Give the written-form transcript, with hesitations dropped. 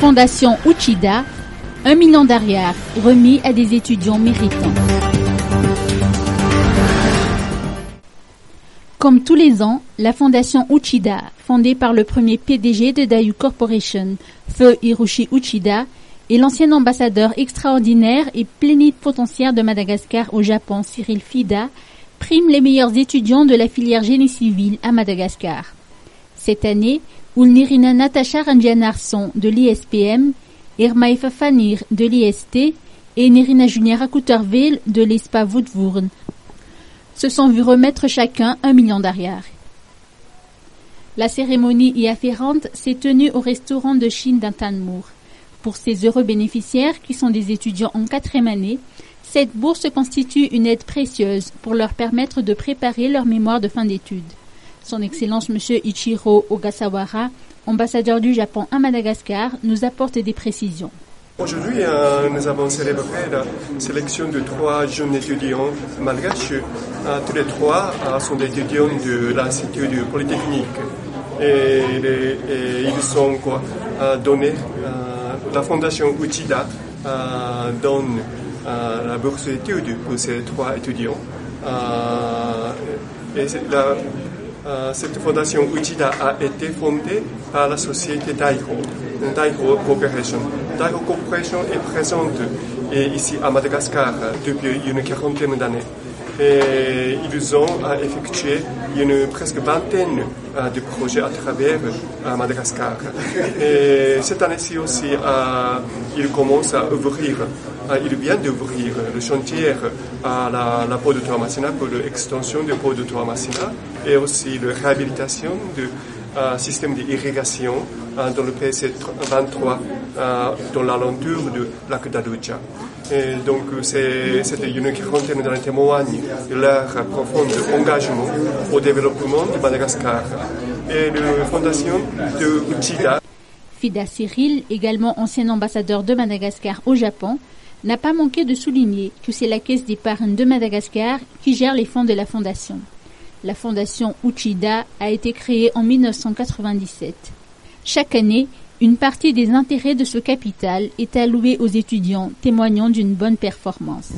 Fondation Uchida, 1 million d'ariars remis à des étudiants méritants. Comme tous les ans, la Fondation Uchida, fondée par le premier PDG de Dayu Corporation, Feu Hiroshi Uchida, et l'ancien ambassadeur extraordinaire et plénipotentiaire de Madagascar au Japon, Cyril Fida, prime les meilleurs étudiants de la filière génie civil à Madagascar. Cette année, Ulnirina Natasha Ranjanarson de l'ISPM, Irma Fafanir de l'IST et Nerina Juniara Couterville de l'ESPA Woodvoorn se sont vus remettre chacun 1 million d'ariars. La cérémonie y afférente s'est tenue au restaurant de Chine d'Intanmour. Pour ces heureux bénéficiaires qui sont des étudiants en 4e année, cette bourse constitue une aide précieuse pour leur permettre de préparer leur mémoire de fin d'études. Son Excellence M. Ichiro Ogasawara, ambassadeur du Japon à Madagascar, nous apporte des précisions. Aujourd'hui, nous avons célébré la sélection de 3 jeunes étudiants malgaches. Tous les 3 sont des étudiants de l'Institut Polytechnique. Et ils sont donnés. La Fondation Uchida donne la bourse d'études pour ces 3 étudiants. Cette fondation Uchida a été fondée par la société Daiho Corporation. Daiho Corporation est présente ici à Madagascar depuis une 40aine d'années. Et ils ont effectué une presque vingtaine de projets à travers Madagascar. Et cette année-ci aussi, ils commencent à ouvrir, ils viennent d'ouvrir le chantier à la port de Toamasina pour l'extension du port de Toamasina et aussi la réhabilitation du système d'irrigation dans le PC23 dans l'alentour du lac d'Aluja. Et donc c'était une quarantaine d'années témoigne de leur profond engagement au développement de Madagascar. Et la fondation de Uchida. Fida Cyril, également ancien ambassadeur de Madagascar au Japon, n'a pas manqué de souligner que c'est la Caisse d'épargne de Madagascar qui gère les fonds de la fondation. La fondation Uchida a été créée en 1997. Chaque année, une partie des intérêts de ce capital est allouée aux étudiants, témoignant d'une bonne performance.